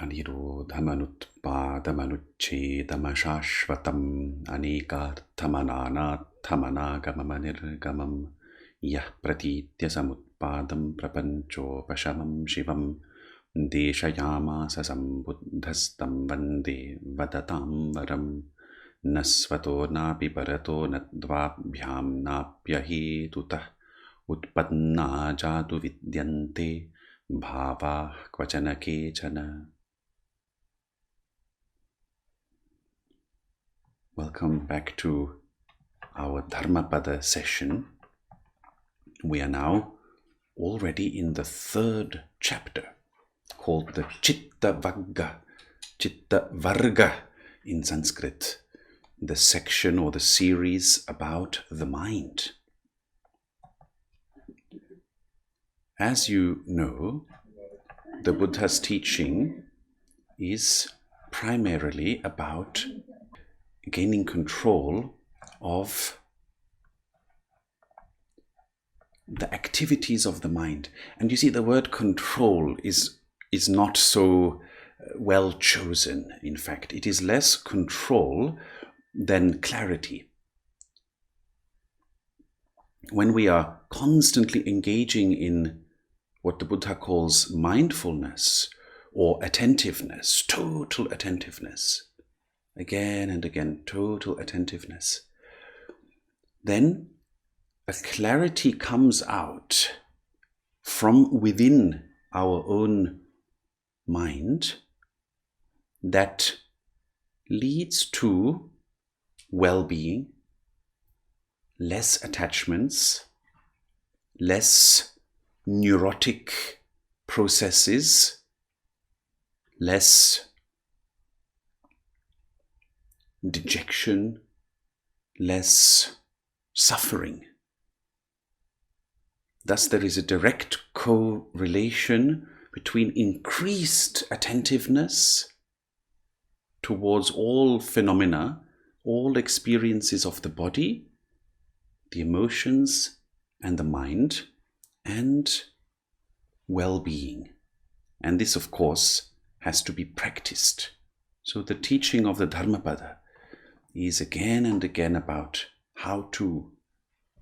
anirodhamanutpadamanuच्छedamashashvatam anekarthamananatthamanagamam yah pratitya samutpadam prapanchopashamam shivam deshayamasa sambuddhastam vande vadatam varam nasvato napi parato nadvabhyam napyahetutah utpadna jatu vidyante bhava kvachana kechana. Welcome back to our Dharmapada session. We are now already in the third chapter, called the Chitta Varga in Sanskrit, the section or the series about the mind. As you know, the Buddha's teaching is primarily about gaining control of the activities of the mind. And you see, the word control is not so well chosen. In fact, it is less control than clarity. When we are constantly engaging in what the Buddha calls mindfulness or attentiveness, total attentiveness, again and again, total attentiveness, then a clarity comes out from within our own mind that leads to well-being, less attachments, less neurotic processes, less dejection, less suffering. Thus, there is a direct correlation between increased attentiveness towards all phenomena, all experiences of the body, the emotions and the mind, and well-being. And this, of course, has to be practiced. So the teaching of the Dharmapada is again and again about how to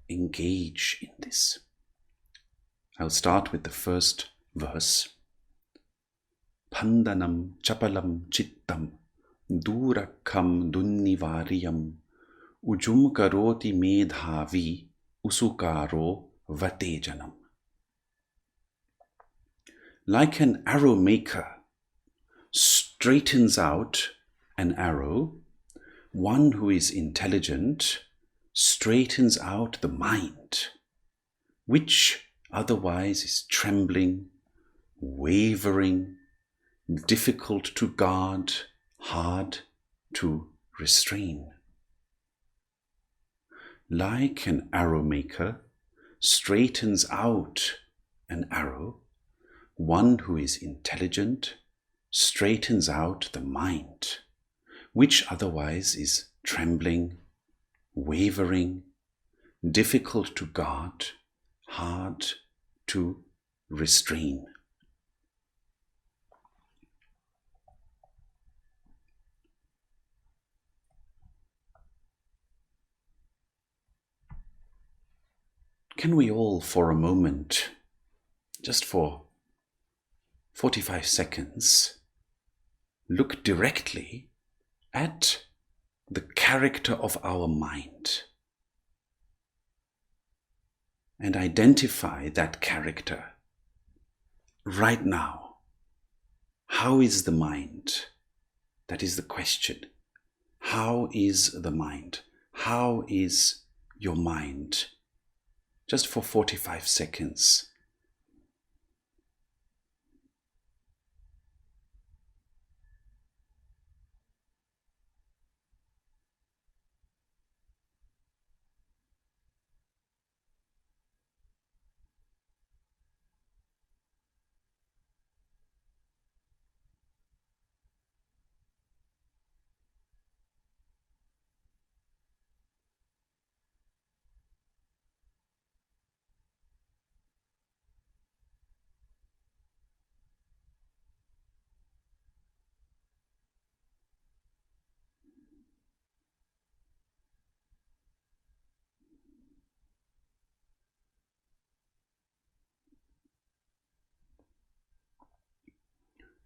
engage in this. I'll start with the first verse. Pandanam chapalam chittam durakam dunnivariyam ujum karoti medhavi usukaro vatejanam. Like an arrow maker straightens out an arrow, one who is intelligent straightens out the mind, which otherwise is trembling, wavering, difficult to guard, hard to restrain. Like an arrow maker straightens out an arrow, one who is intelligent straightens out the mind, which otherwise is trembling, wavering, difficult to guard, hard to restrain. Can we all, for a moment, just for 45 seconds, look directly at the character of our mind and identify that character right now? How is the mind? That is the question. How is the mind? How is your mind? Just for 45 seconds.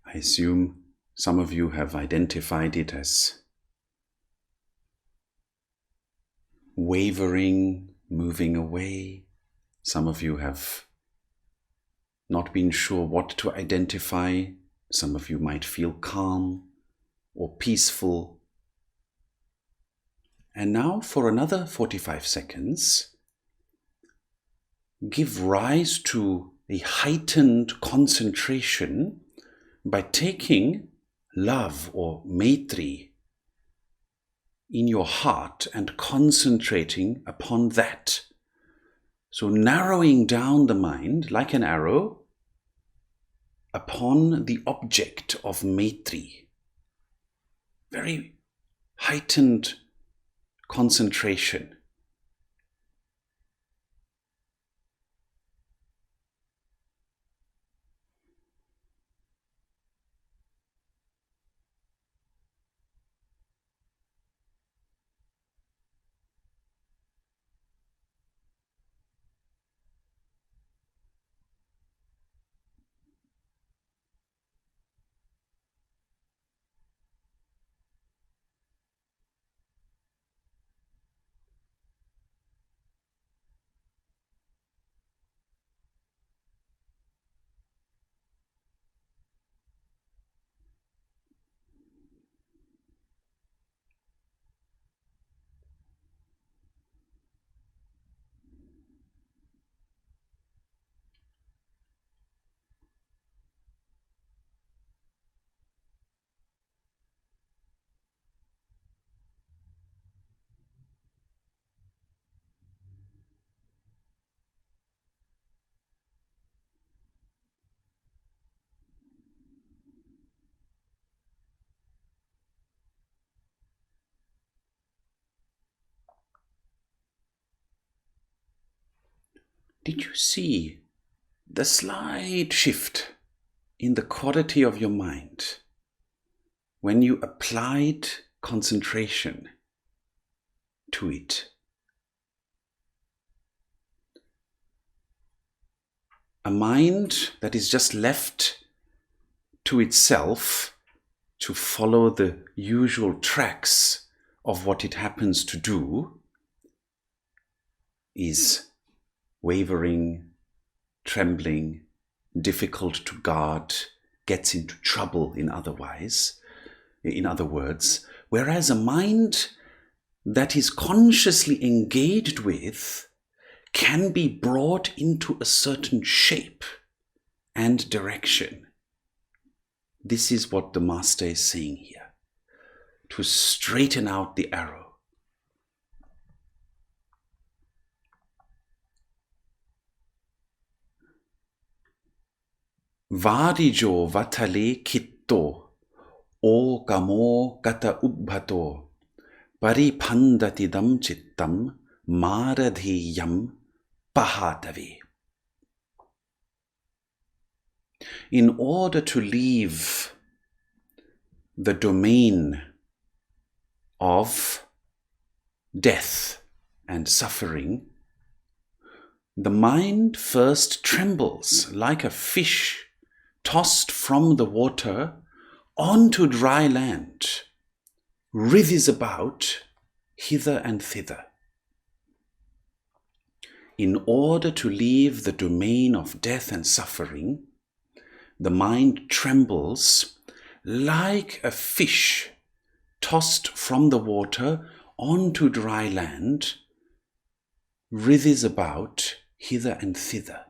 I assume some of you have identified it as wavering, moving away. Some of you have not been sure what to identify. Some of you might feel calm or peaceful. And now for another 45 seconds, give rise to a heightened concentration by taking love or maitri in your heart and concentrating upon that. So narrowing down the mind like an arrow upon the object of maitri. Very heightened concentration. Did you see the slight shift in the quality of your mind when you applied concentration to it? A mind that is just left to itself to follow the usual tracks of what it happens to do is wavering, trembling, difficult to guard, gets into trouble in other words, whereas a mind that is consciously engaged with can be brought into a certain shape and direction. This is what the Master is saying here, to straighten out the arrow. Varijo vatale kitto, o kamo gata ubbhato, pariphandatidam chittam maradhiyam pahatave. In order to leave the domain of death and suffering, the mind first trembles like a fish tossed from the water onto dry land, writhes about hither and thither. In order to leave the domain of death and suffering, the mind trembles like a fish tossed from the water onto dry land, writhes about hither and thither.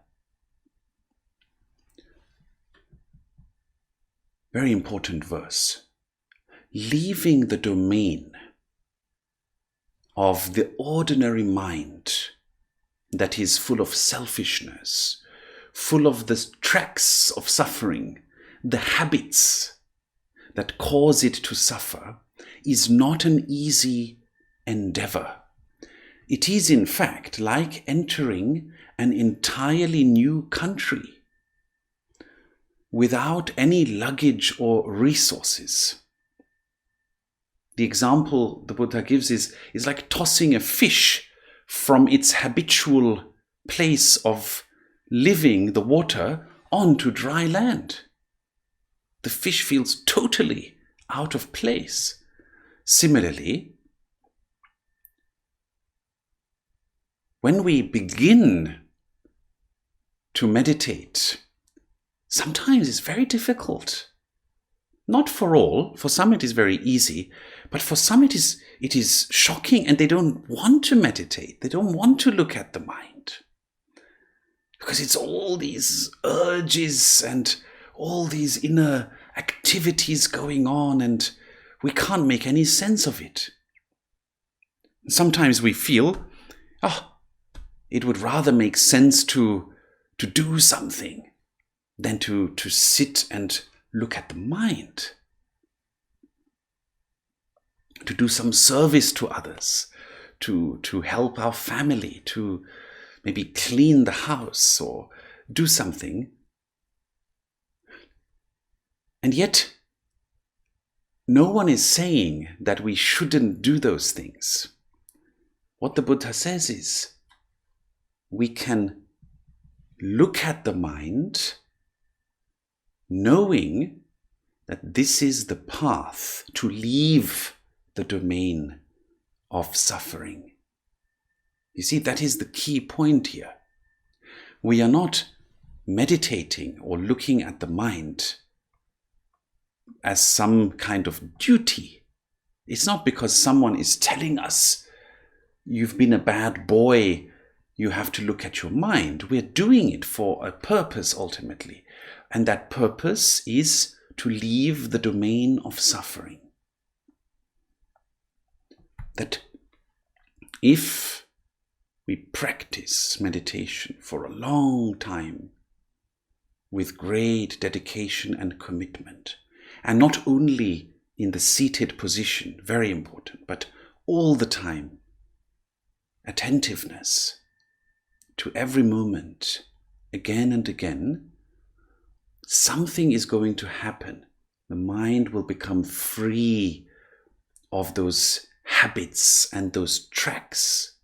Very important verse. Leaving the domain of the ordinary mind that is full of selfishness, full of the tracks of suffering, the habits that cause it to suffer, is not an easy endeavor. It is, in fact, like entering an entirely new country without any luggage or resources. The example the Buddha gives is like tossing a fish from its habitual place of living, the water, onto dry land. the fish feels totally out of place. Similarly, when we begin to meditate, sometimes it's very difficult. Not for all. For some it is very easy, but for some it is shocking, and they don't want to meditate. They don't want to look at the mind. Because it's all these urges and all these inner activities going on, and we can't make any sense of it. Sometimes we feel, it would rather make sense to do something than to sit and look at the mind. To do some service to others, to help our family, to maybe clean the house or do something. And yet, no one is saying that we shouldn't do those things. What the Buddha says is, we can look at the mind knowing that this is the path to leave the domain of suffering. You see, that is the key point here. We are not meditating or looking at the mind as some kind of duty. It's not because someone is telling us, you've been a bad boy, you have to look at your mind. We're doing it for a purpose ultimately. And that purpose is to leave the domain of suffering. That if we practice meditation for a long time with great dedication and commitment, and not only in the seated position, very important, but all the time, attentiveness to every moment, again and again, something is going to happen. The mind will become free of those habits and those tracts.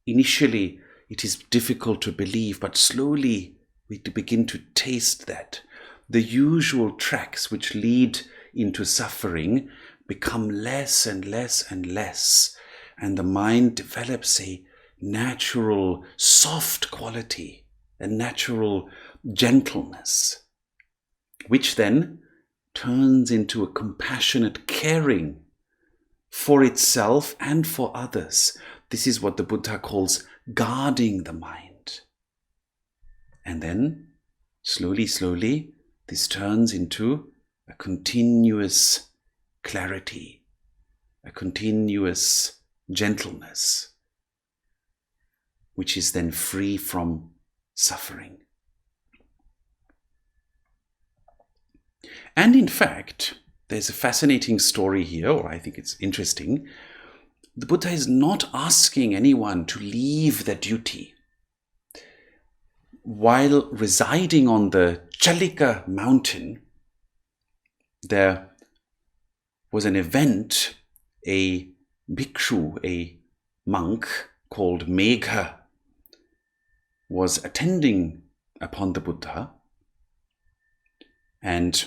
Initially, it is difficult to believe, but slowly we begin to taste that. The usual tracks which lead into suffering become less and less and less, and the mind develops a natural soft quality, a natural gentleness, which then turns into a compassionate caring for itself and for others. This is what the Buddha calls guarding the mind. And then, slowly, slowly, this turns into a continuous clarity, a continuous gentleness, which is then free from suffering. And in fact, there's a fascinating story here, or I think it's interesting. The Buddha is not asking anyone to leave their duty. While residing on the Chalika mountain, there was an event. A bhikshu, a monk called Meghā, was attending upon the Buddha, and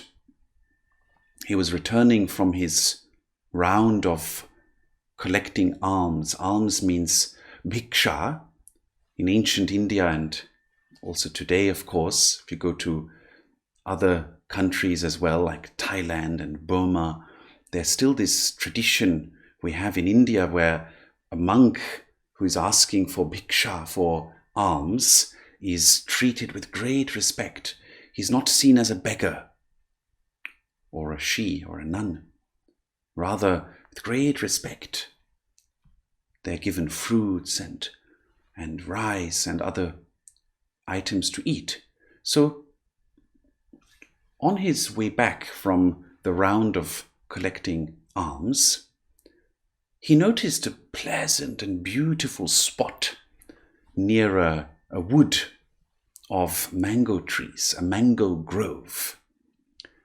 he was returning from his round of collecting alms. Alms means bhiksha in ancient India, and also today, of course, if you go to other countries as well, like Thailand and Burma, there's still this tradition we have in India where a monk who is asking for bhiksha, for alms, is treated with great respect. He's not seen as a beggar or a she or a nun. Rather, with great respect, they're given fruits and rice and other items to eat. So, on his way back from the round of collecting alms, he noticed a pleasant and beautiful spot near a wood of mango trees, a mango grove.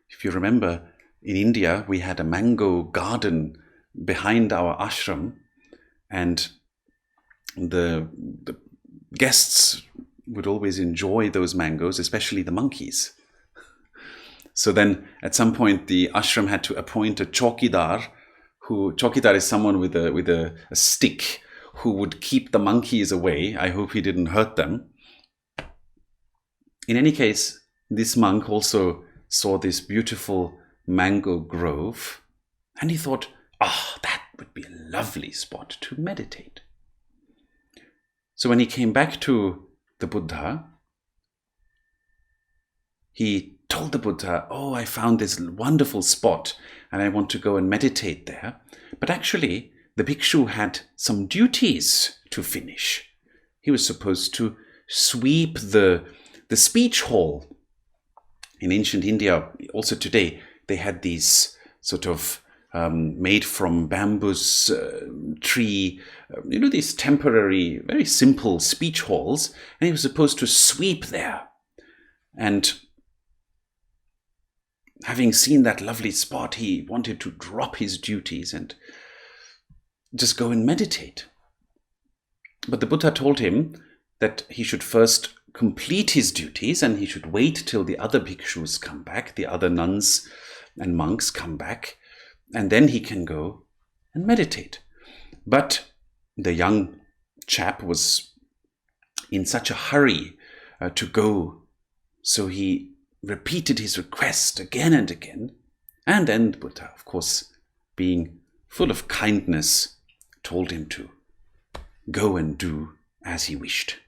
If you remember, in India, we had a mango garden behind our ashram, and the guests would always enjoy those mangoes, especially the monkeys. So then at some point the ashram had to appoint a chowkidar. Chowkidar is someone with a stick who would keep the monkeys away. I hope he didn't hurt them. In any case, this monk also saw this beautiful mango grove, and he thought, that would be a lovely spot to meditate. So when he came back to the Buddha, he told the Buddha, I found this wonderful spot and I want to go and meditate there. But actually, the bhikshu had some duties to finish. He was supposed to sweep the speech hall. In ancient India, also today, they had these sort of made from bamboo's tree, these temporary, very simple speech halls, and he was supposed to sweep there. And having seen that lovely spot, he wanted to drop his duties and just go and meditate. But the Buddha told him that he should first complete his duties and he should wait till the other bhikshus come back, the other nuns and monks come back, and then he can go and meditate. But the young chap was in such a hurry to go, so he repeated his request again and again. And then the Buddha, of course, being full of kindness, told him to go and do as he wished.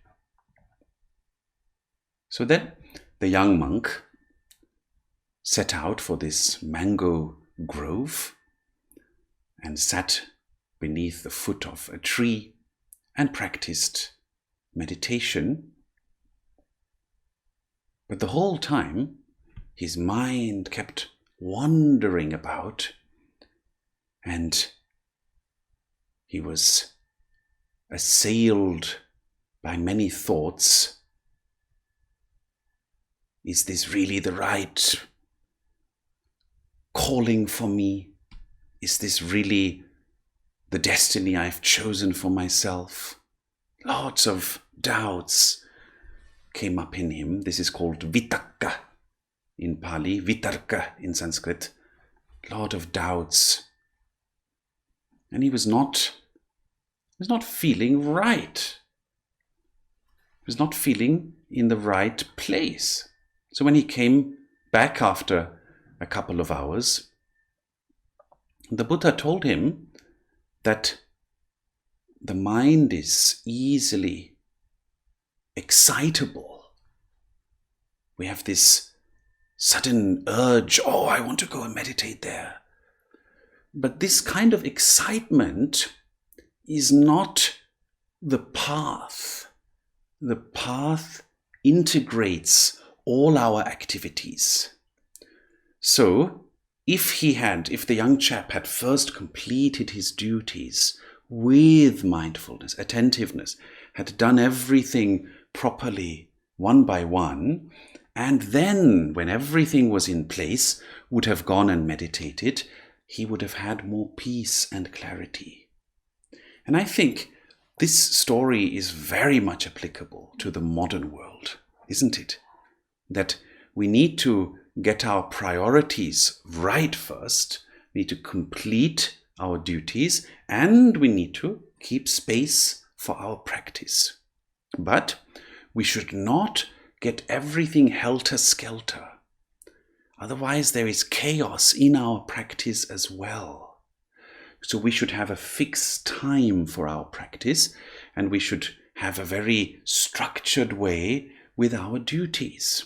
So then the young monk set out for this mango grove and sat beneath the foot of a tree and practiced meditation. But the whole time, his mind kept wandering about, and he was assailed by many thoughts. Is this really the right calling for me? Is this really the destiny I've chosen for myself? Lots of doubts came up in him. This is called vitakka in Pali, vitarka in Sanskrit. A lot of doubts. And he was not feeling right. He was not feeling in the right place. So when he came back after a couple of hours, the Buddha told him that the mind is easily excitable. We have this sudden urge, I want to go and meditate there. But this kind of excitement is not the path. The path integrates all our activities. So, if the young chap had first completed his duties with mindfulness, attentiveness, had done everything properly, one by one, and then, when everything was in place, would have gone and meditated, he would have had more peace and clarity. And I think this story is very much applicable to the modern world, isn't it? That we need to get our priorities right first, we need to complete our duties, and we need to keep space for our practice. But we should not get everything helter-skelter. Otherwise, there is chaos in our practice as well. So we should have a fixed time for our practice, and we should have a very structured way with our duties.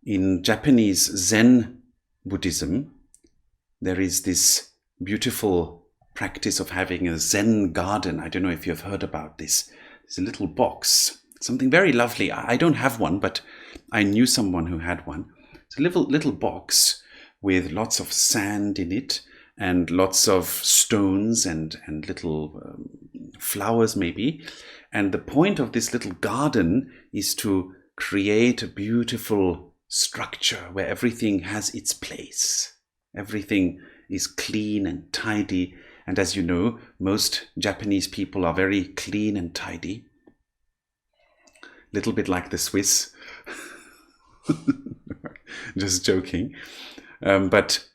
In Japanese Zen Buddhism, there is this beautiful practice of having a Zen garden. I don't know if you've heard about this. It's a little box, something very lovely. I don't have one, but I knew someone who had one. It's a little box with lots of sand in it and lots of stones and little flowers maybe. And the point of this little garden is to create a beautiful structure where everything has its place. Everything is clean and tidy. And as you know, most Japanese people are very clean and tidy. little bit like the Swiss. Just joking. But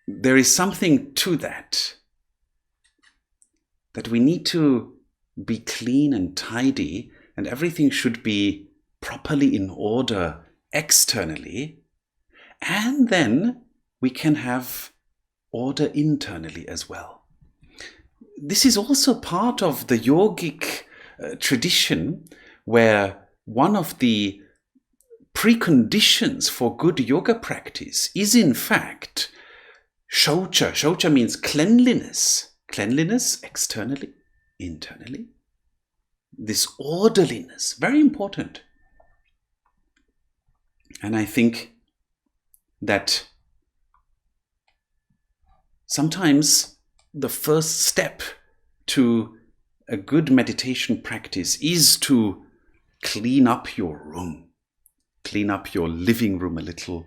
there is something to that we need to be clean and tidy, and everything should be properly in order externally, and then we can have order internally as well. This is also part of the yogic tradition, where one of the preconditions for good yoga practice is in fact shaucha. Shaucha means cleanliness. Cleanliness externally, internally. This orderliness, very important. And I think that sometimes the first step to a good meditation practice is to clean up your room, clean up your living room a little.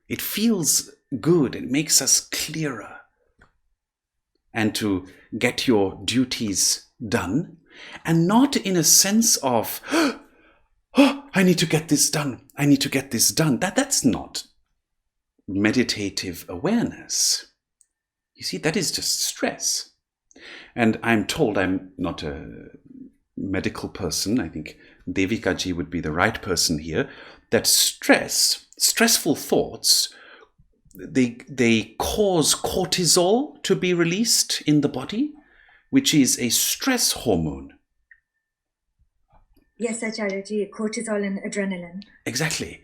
It feels good, it makes us clearer. And to get your duties done, and not in a sense of, oh, I need to get this done, I need to get this done. That's not meditative awareness. You see, that is just stress. And I'm told, I'm not a medical person, I think Devika ji would be the right person here, that stressful thoughts, they cause cortisol to be released in the body, which is a stress hormone. Yes, Āchārya ji, cortisol and adrenaline. Exactly.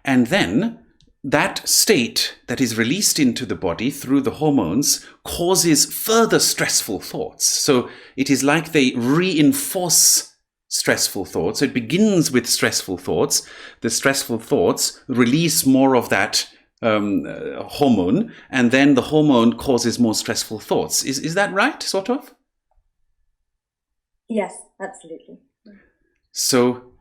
And then that state that is released into the body through the hormones causes further stressful thoughts. So it is like they reinforce stressful thoughts. So it begins with stressful thoughts. The stressful thoughts release more of that hormone, and then the hormone causes more stressful thoughts. Is that right, sort of? Yes, absolutely. So,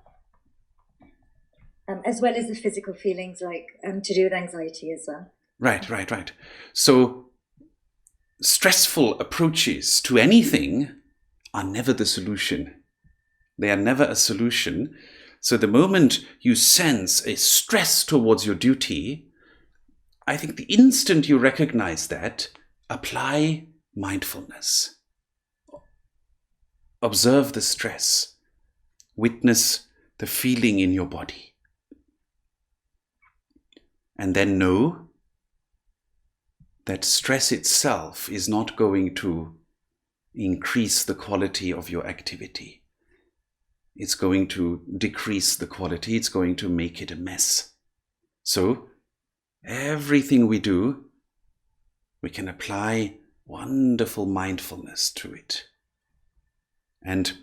as well as the physical feelings, like to do with anxiety as well. Right. So, stressful approaches to anything are never the solution. They are never a solution. So the moment you sense a stress towards your duty, I think the instant you recognize that, apply mindfulness. Observe the stress. Witness the feeling in your body. And then know that stress itself is not going to increase the quality of your activity. It's going to decrease the quality. It's going to make it a mess. So, everything we do, we can apply wonderful mindfulness to it. And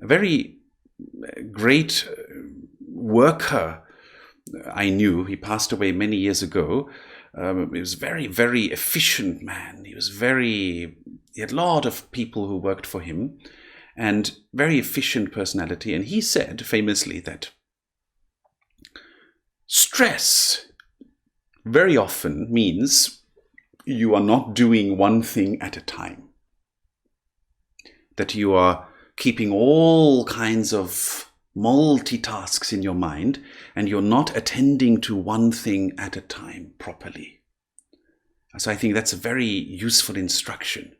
a very great worker I knew, he passed away many years ago. He was a very, very efficient man. He had a lot of people who worked for him, and very efficient personality. And he said famously that stress very often means you are not doing one thing at a time. That you are keeping all kinds of multitasks in your mind, and you're not attending to one thing at a time properly. So I think that's a very useful instruction,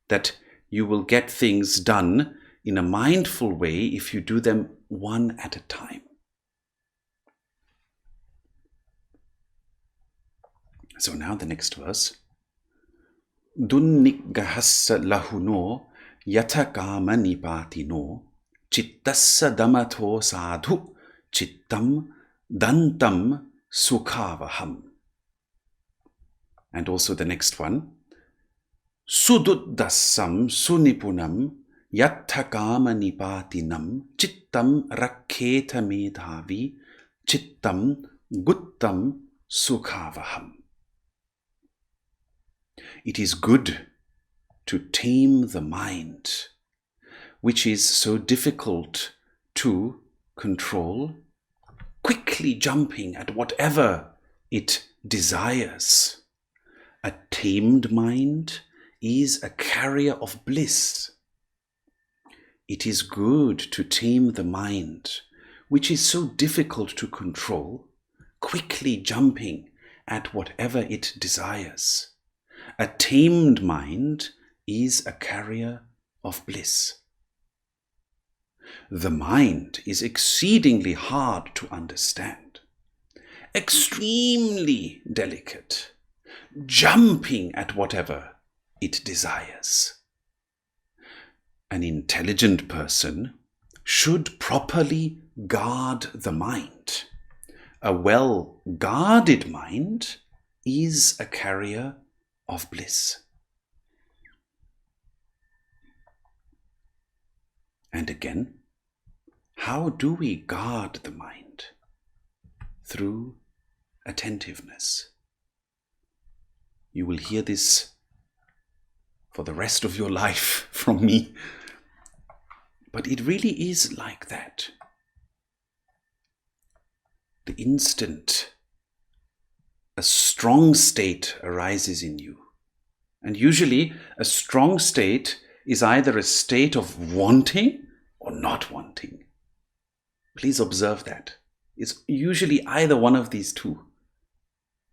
that you will get things done in a mindful way if you do them one at a time. So now the next verse. Dunnigahassa lahuno yathakama nipatino chittassa damato sadhu chittam dantam sukhavaham. And also the next one. Sududdassam sunipunam yathakama nipatinam chittam rakketa medhavi chittam guttam sukhavaham. It is good to tame the mind, which is so difficult to control, quickly jumping at whatever it desires. A tamed mind is a carrier of bliss. it is good to tame the mind, which is so difficult to control, quickly jumping at whatever it desires. A tamed mind is a carrier of bliss. The mind is exceedingly hard to understand, extremely delicate, jumping at whatever it desires. An intelligent person should properly guard the mind. A well-guarded mind is a carrier of bliss. And again, how do we guard the mind? Through attentiveness. You will hear this for the rest of your life from me. But it really is like that. The instant a strong state arises in you, and usually a strong state is either a state of wanting or not wanting. Please observe that. It's usually either one of these two,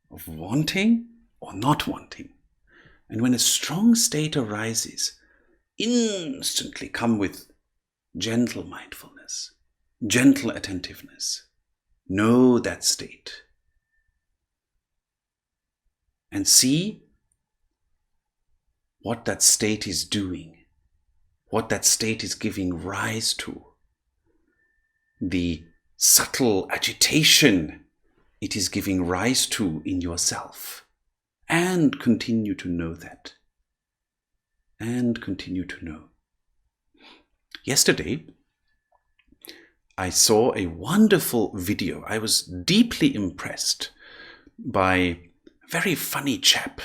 of wanting or not wanting. And when a strong state arises, instantly come with gentle mindfulness, gentle attentiveness. Know that state. And see what that state is doing, what that state is giving rise to, the subtle agitation it is giving rise to in yourself. And continue to know that. And continue to know. Yesterday, I saw a wonderful video. I was deeply impressed by a very funny chap.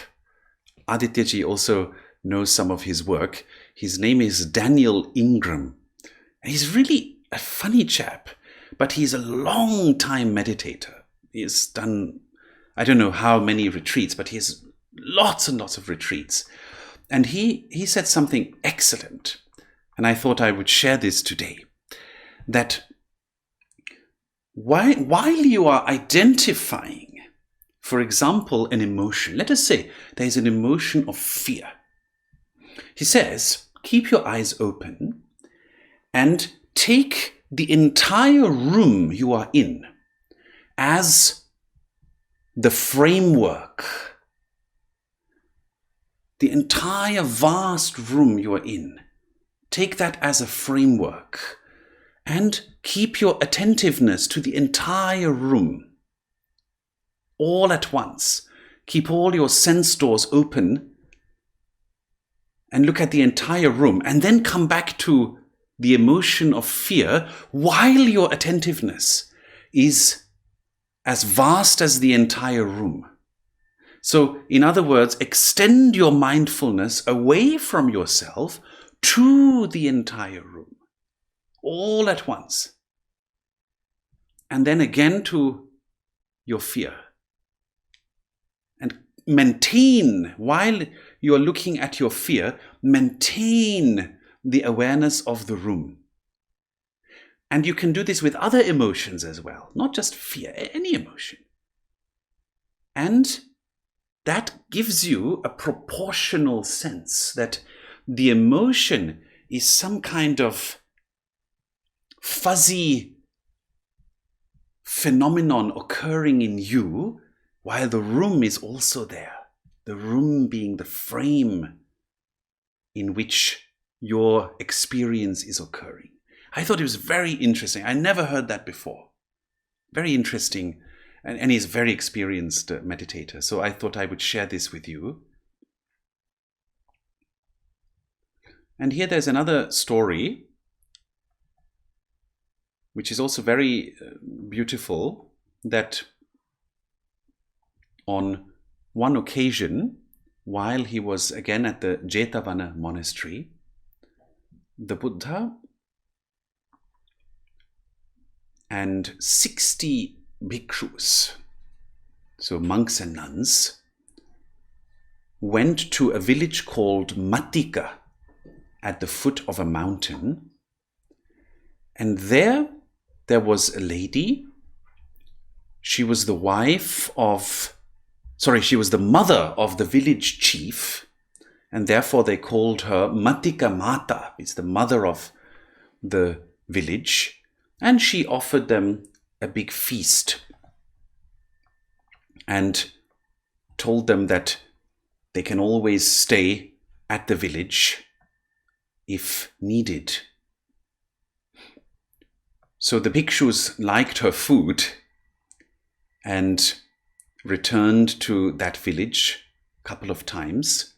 Adityaji also knows some of his work. His name is Daniel Ingram. And he's really a funny chap, but he's a long-time meditator. He has done, I don't know how many retreats, but he has lots and lots of retreats. And he said something excellent. And I thought I would share this today. That while you are identifying, for example, an emotion, let us say there is an emotion of fear. He says, keep your eyes open and take the entire room you are in as the framework. The entire vast room you are in. Take that as a framework and keep your attentiveness to the entire room. All at once. Keep all your sense doors open and look at the entire room, and then come back to the emotion of fear while your attentiveness is as vast as the entire room. So, in other words, extend your mindfulness away from yourself to the entire room, all at once. And then again to your fear. And maintain, while you are looking at your fear, maintain the awareness of the room. And you can do this with other emotions as well, not just fear, any emotion. And that gives you a proportional sense that the emotion is some kind of fuzzy phenomenon occurring in you, while the room is also there. The room being the frame in which your experience is occurring. I thought it was very interesting. I never heard that before. Very interesting. And he's a very experienced meditator. So I thought I would share this with you. And here there's another story, which is also very beautiful, that on one occasion, while he was again at the Jetavana monastery, the Buddha and 60 bhikshus, so monks and nuns, went to a village called Mattika at the foot of a mountain And there was a lady. She was the mother of the village chief, and therefore they called her Matika Mata. It's the mother of the village. And she offered them a big feast and told them that they can always stay at the village if needed. So the bhikshus liked her food and returned to that village a couple of times.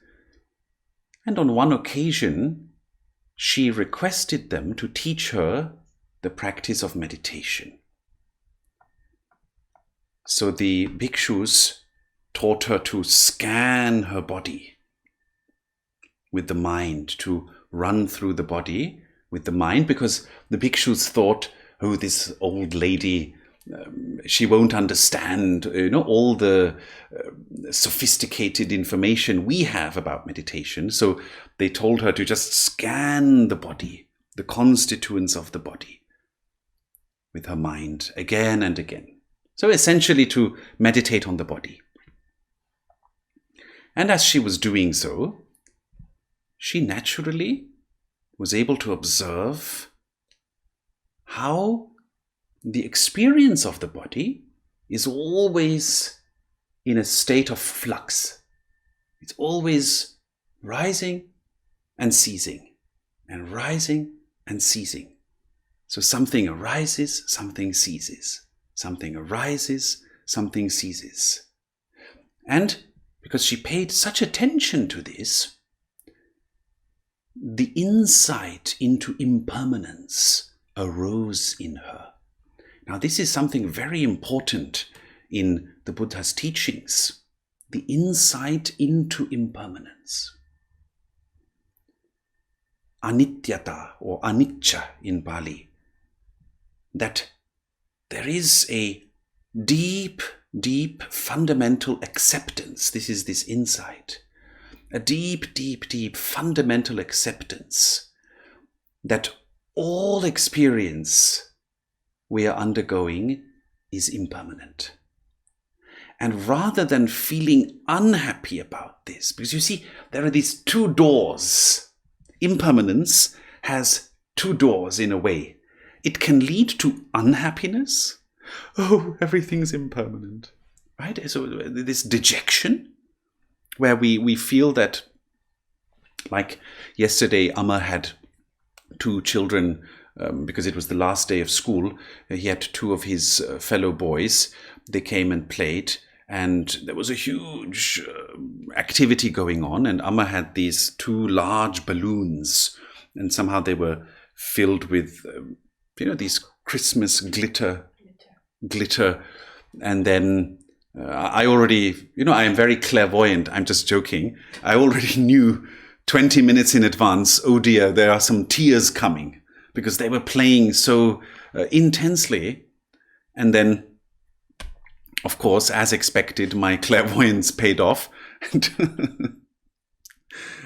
And on one occasion, she requested them to teach her the practice of meditation. So the bhikshus taught her to scan her body with the mind, to run through the body with the mind, because the bhikshus thought, oh, this old lady, she won't understand, all the sophisticated information we have about meditation. So they told her to just scan the body, the constituents of the body, with her mind again and again. So essentially to meditate on the body. And as she was doing so, she naturally was able to observe how the experience of the body is always in a state of flux. It's always rising and ceasing, and rising and ceasing. So something arises, something ceases. Something arises, something ceases. And because she paid such attention to this, the insight into impermanence arose in her. Now, this is something very important in the Buddha's teachings, the insight into impermanence. Anityata or anicca in Pali, that there is a deep, deep fundamental acceptance. This is this insight. A deep, deep, deep fundamental acceptance that all experience we are undergoing is impermanent. And rather than feeling unhappy about this, because you see, there are these two doors. Impermanence has two doors in a way. It can lead to unhappiness. Oh, everything's impermanent, right? So this dejection, where we feel that, like yesterday, Amma had two children, because it was the last day of school. He had two of his fellow boys. They came and played, and there was a huge activity going on, and Amma had these two large balloons, and somehow they were filled with these Christmas glitter, and then I already, I am very clairvoyant, I'm just joking, I already knew 20 minutes in advance, oh dear, there are some tears coming, because they were playing so intensely. And then, of course, as expected, my clairvoyance paid off, and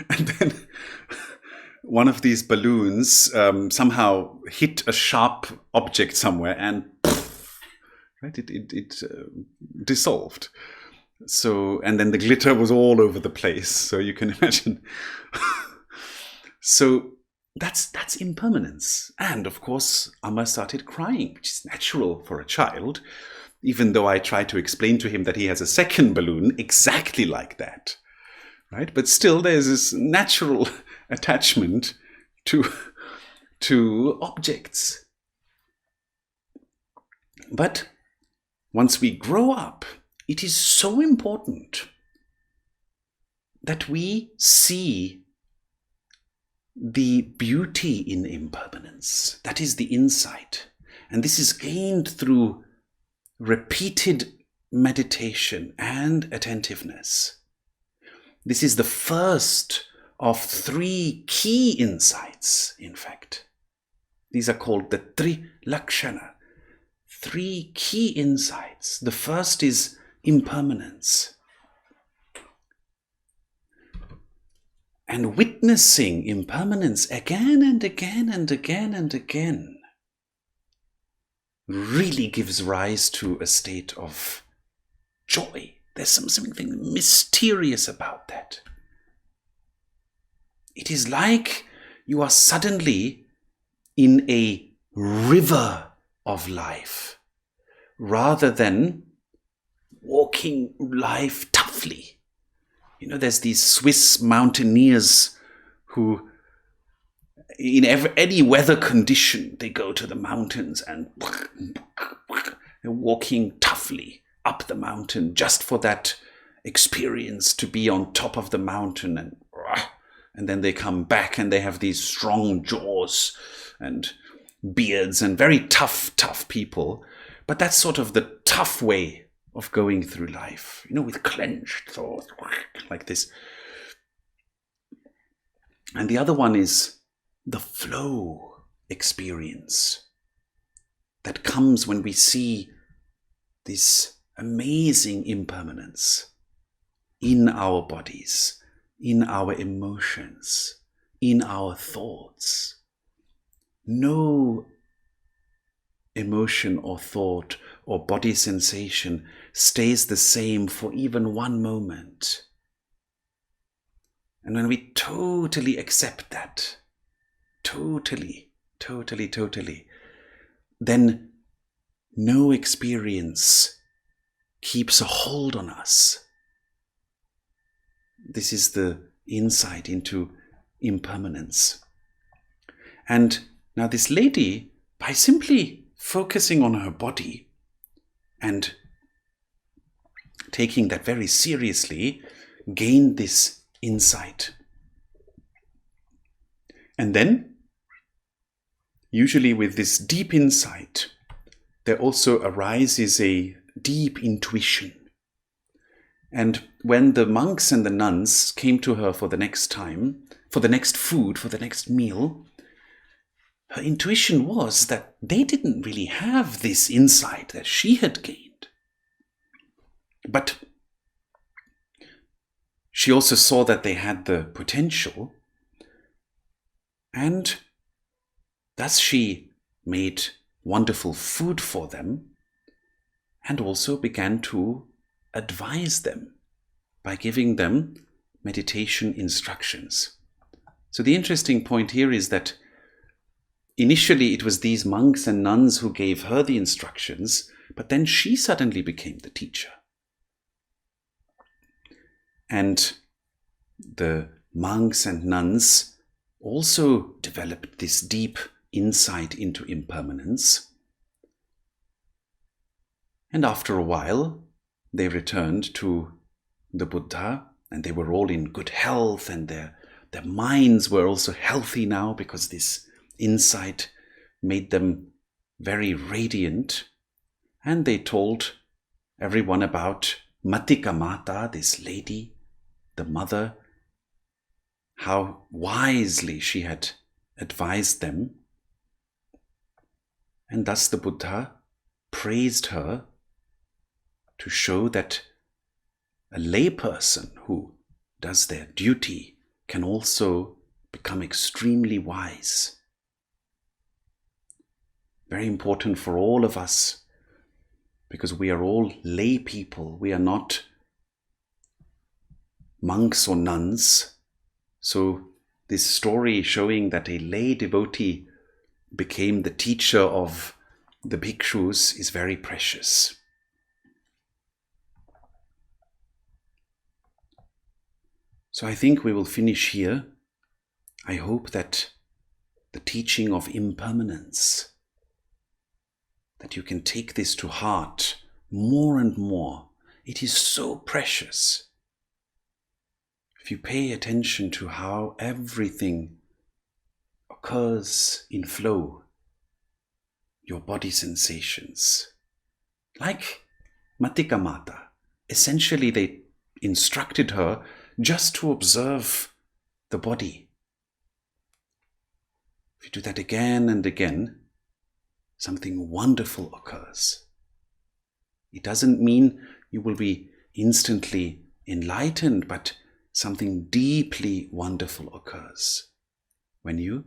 then one of these balloons somehow hit a sharp object somewhere, and right, it dissolved. So, and then the glitter was all over the place. So you can imagine. So that's impermanence. And of course, Amma started crying, which is natural for a child, even though I tried to explain to him that he has a second balloon exactly like that. Right? But still, there's this natural attachment to objects. But once we grow up, it is so important that we see the beauty in impermanence. That is the insight. And this is gained through repeated meditation and attentiveness. This is the first of three key insights, in fact. These are called the Three Laksana. Three key insights. The first is impermanence. And witnessing impermanence again and again and again and again really gives rise to a state of joy. There's something mysterious about that. It is like you are suddenly in a river of life, rather than walking life toughly. There's these Swiss mountaineers who, in any weather condition, they go to the mountains and they're walking toughly up the mountain just for that experience to be on top of the mountain, and then they come back and they have these strong jaws and beards and very tough people. But that's sort of the tough way of going through life, with clenched thoughts like this. And the other one is the flow experience that comes when we see this amazing impermanence in our bodies, in our emotions, in our thoughts. No emotion or thought or body sensation stays the same for even one moment. And when we totally accept that, totally, then no experience keeps a hold on us. This is the insight into impermanence. And now this lady, by simply focusing on her body and taking that very seriously, gained this insight. And then, usually with this deep insight, there also arises a deep intuition. And when the monks and the nuns came to her for the next time, for the next food, for the next meal, her intuition was that they didn't really have this insight that she had gained. But she also saw that they had the potential, and thus she made wonderful food for them and also began to advise them by giving them meditation instructions. So the interesting point here is that initially it was these monks and nuns who gave her the instructions, but then she suddenly became the teacher. And the monks and nuns also developed this deep insight into impermanence. And after a while, they returned to the Buddha, and they were all in good health, and their minds were also healthy now because this insight made them very radiant. And they told everyone about Matika Mata, this lady, the mother, how wisely she had advised them. And thus the Buddha praised her to show that a layperson who does their duty can also become extremely wise. Very important for all of us, because we are all lay people. We are not monks or nuns. So this story showing that a lay devotee became the teacher of the bhikshus is very precious. So I think we will finish here. I hope that the teaching of impermanence, that you can take this to heart more and more. It is so precious. If you pay attention to how everything occurs in flow, your body sensations, like Matika Mata, essentially they instructed her just to observe the body. If you do that again and again, something wonderful occurs. It doesn't mean you will be instantly enlightened, but something deeply wonderful occurs when you,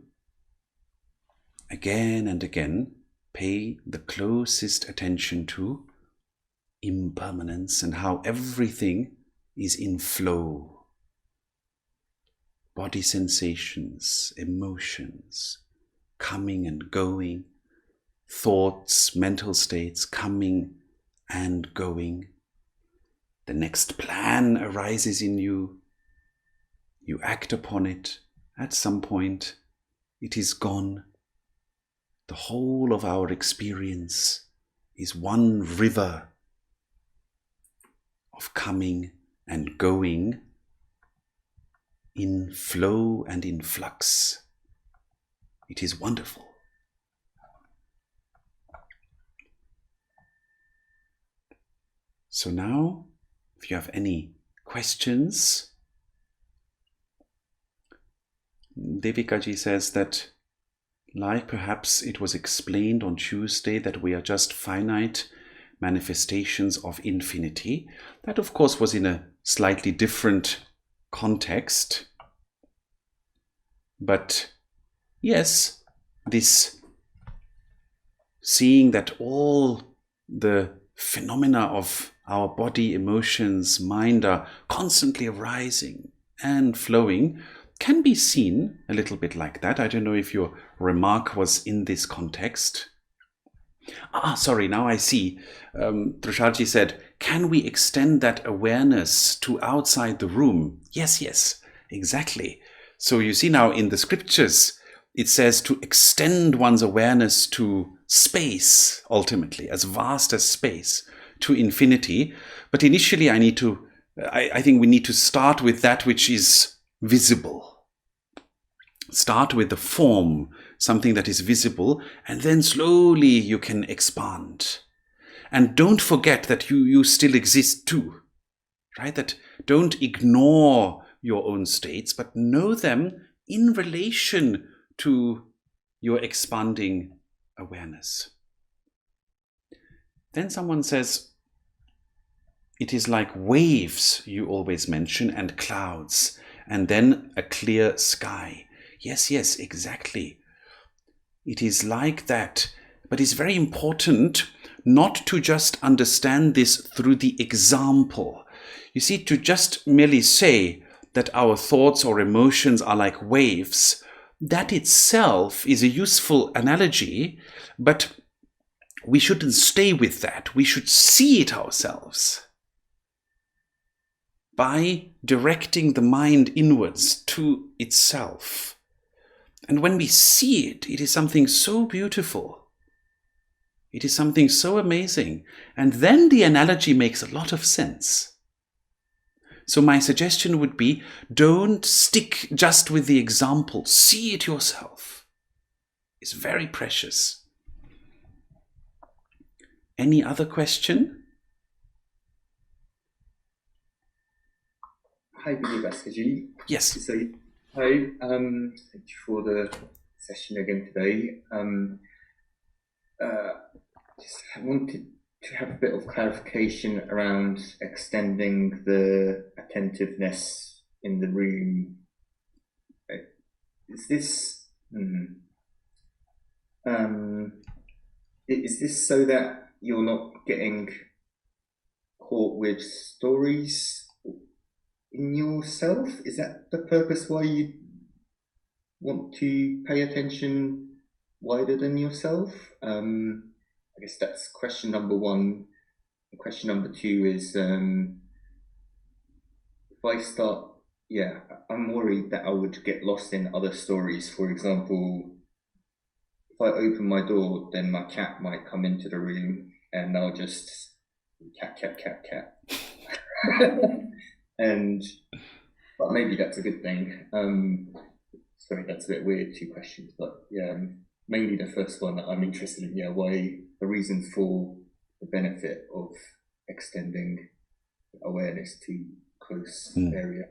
again and again, pay the closest attention to impermanence and how everything is in flow. Body sensations, emotions, coming and going, thoughts, mental states coming and going. The next plan arises in you. You act upon it. At some point, it is gone. The whole of our experience is one river of coming and going, in flow and in flux. It is wonderful. So now, if you have any questions, Devikaji says that, like perhaps it was explained on Tuesday, that we are just finite manifestations of infinity. That, of course, was in a slightly different context. But yes, this seeing that all the phenomena of our body, emotions, mind are constantly arising and flowing can be seen a little bit like that. I don't know if your remark was in this context. Sorry, now I see. Trisharji said, can we extend that awareness to outside the room? Yes, exactly. So you see now in the scriptures, it says to extend one's awareness to space, ultimately, as vast as space, to infinity. But initially I think we need to start with that which is visible. Start with the form, something that is visible, and then slowly you can expand. And don't forget that you still exist too, right? That don't ignore your own states, but know them in relation to your expanding awareness. Then someone says, it is like waves you always mention and clouds, and then a clear sky. Yes, exactly. It is like that, but it's very important not to just understand this through the example. You see, to just merely say that our thoughts or emotions are like waves, that itself is a useful analogy, but we shouldn't stay with that. We should see it ourselves by directing the mind inwards to itself. And when we see it, it is something so beautiful. It is something so amazing. And then the analogy makes a lot of sense. So my suggestion would be, don't stick just with the example. See it yourself. It's very precious. Any other question? Hi, Vidyābhāskarji. Yes. So, hi, thank you for the session again today. Just wanted to have a bit of clarification around extending the attentiveness in the room. Is this so that you're not getting caught with stories in yourself? Is that the purpose why you want to pay attention wider than yourself? I guess that's question number one. And question number two is, if I start, I'm worried that I would get lost in other stories. For example, if I open my door, then my cat might come into the room and I'll just cat. But maybe that's a good thing. Sorry, that's a bit weird, two questions, but mainly the first one that I'm interested in, why the reasons for the benefit of extending awareness to close area.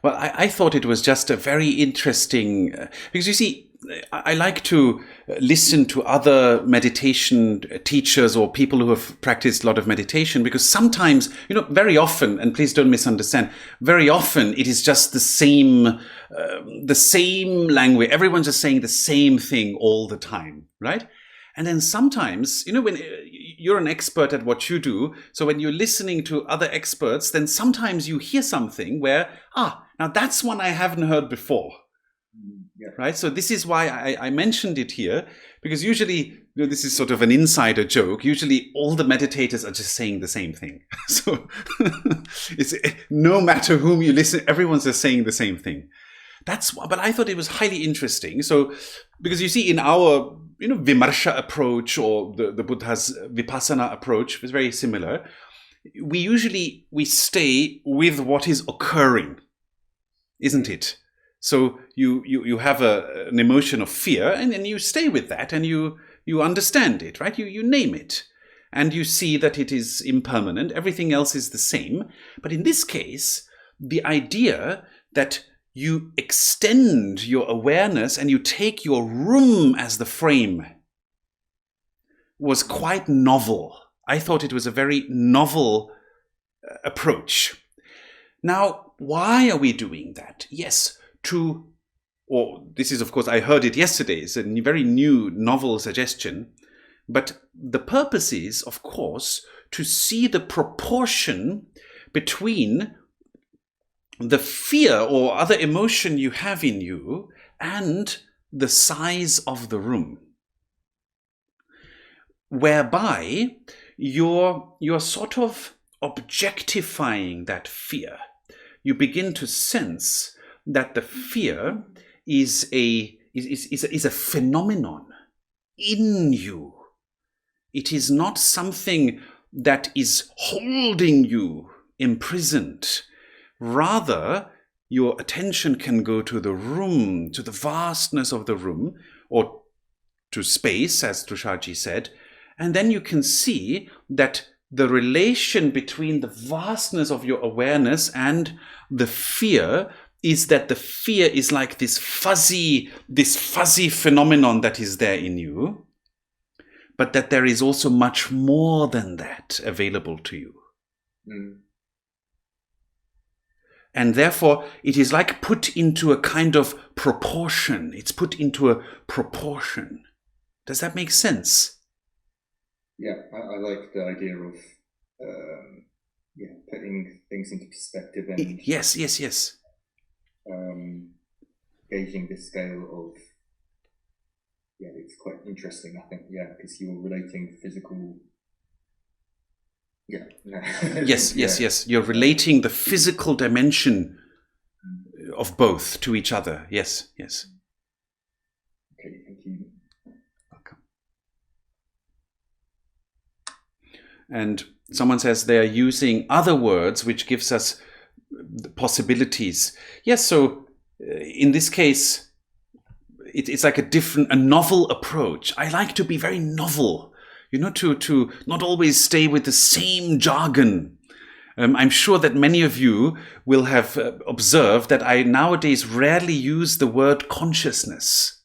Well, I thought it was just a very interesting, because you see, I like to listen to other meditation teachers or people who have practiced a lot of meditation, because sometimes, very often, and please don't misunderstand, very often it is just the same language. Everyone's just saying the same thing all the time, right? And then sometimes, when you're an expert at what you do, so when you're listening to other experts, then sometimes you hear something where, now that's one I haven't heard before. Yeah. Right? So this is why I mentioned it here, because usually, this is sort of an insider joke. Usually all the meditators are just saying the same thing. So it's no matter whom you listen, everyone's just saying the same thing. But I thought it was highly interesting. So, because you see in our, Vimarsha approach, or the Buddha's Vipassana approach was very similar. We stay with what is occurring, isn't it? So you have an emotion of fear, and then you stay with that, and you understand it, right? You name it, and you see that it is impermanent. Everything else is the same. But in this case, the idea that you extend your awareness and you take your room as the frame was quite novel. I thought it was a very novel approach. Now, why are we doing that? Yes, this is, of course, I heard it yesterday. It's a very new, novel suggestion. But the purpose is, of course, to see the proportion between the fear or other emotion you have in you and the size of the room, whereby you're sort of objectifying that fear. You begin to sense that the fear is a phenomenon in you. It is not something that is holding you imprisoned. Rather, your attention can go to the room, to the vastness of the room, or to space, as Tushaji said, and then you can see that the relation between the vastness of your awareness and the fear is that the fear is like this fuzzy phenomenon that is there in you, but that there is also much more than that available to you. Mm. And therefore, it is like put into a kind of proportion. It's put into a proportion. Does that make sense? Yeah, I like the idea of putting things into perspective and yes. Gauging the scale of it's quite interesting. I think because you're relating physical. Yeah. Yes. You're relating the physical dimension of both to each other. Yes. Okay, thank you. Welcome. And someone says they are using other words, which gives us possibilities. Yes, so in this case, it's like a novel approach. I like to be very novel. To not always stay with the same jargon. I'm sure that many of you will have observed that I nowadays rarely use the word consciousness.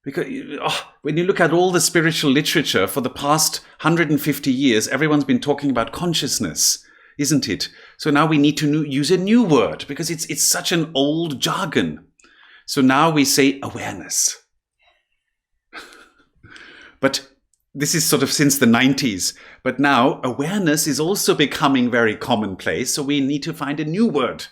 Because when you look at all the spiritual literature for the past 150 years, everyone's been talking about consciousness, isn't it? So now we need to use a new word because it's such an old jargon. So now we say awareness. But this is sort of since the 90s, but now awareness is also becoming very commonplace. So we need to find a new word.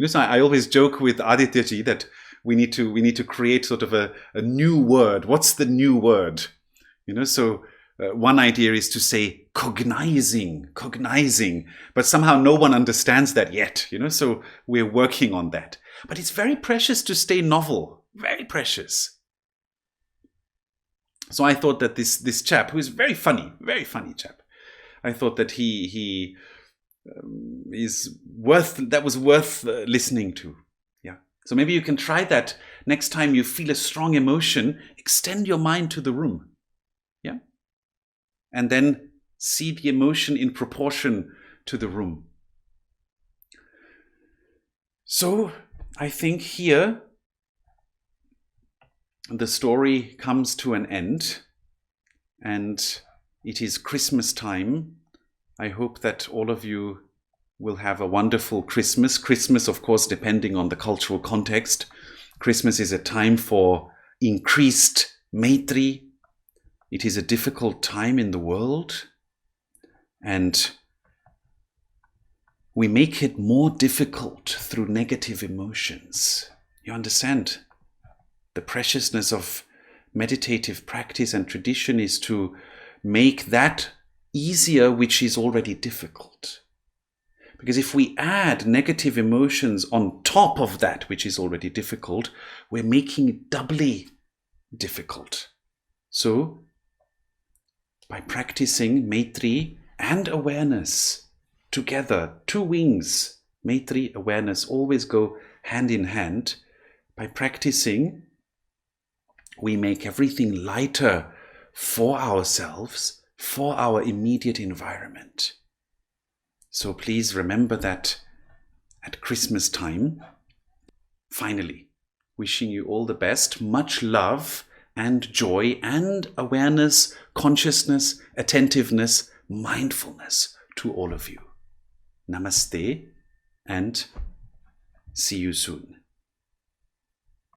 So I always joke with Adityaji that we need to create sort of a new word. What's the new word? So one idea is to say cognizing, but somehow no one understands that yet. So we're working on that. But it's very precious to stay novel, very precious. So I thought that this chap, who is very funny chap, I thought that he was worth listening to. Yeah. So maybe you can try that next time you feel a strong emotion. Extend your mind to the room. Yeah. And then see the emotion in proportion to the room. So I think here the story comes to an end, and it is Christmas time. I hope that all of you will have a wonderful Christmas. Christmas, of course, depending on the cultural context. Christmas is a time for increased maitri, it is a difficult time in the world, and we make it more difficult through negative emotions. You understand? The preciousness of meditative practice and tradition is to make that easier which is already difficult. Because if we add negative emotions on top of that which is already difficult, we're making it doubly difficult. So, by practicing Maitri and awareness together, two wings, Maitri, awareness, always go hand in hand. By practicing, we make everything lighter for ourselves, for our immediate environment. So please remember that at Christmas time. Finally, wishing you all the best, much love and joy and awareness, consciousness, attentiveness, mindfulness to all of you. Namaste and see you soon.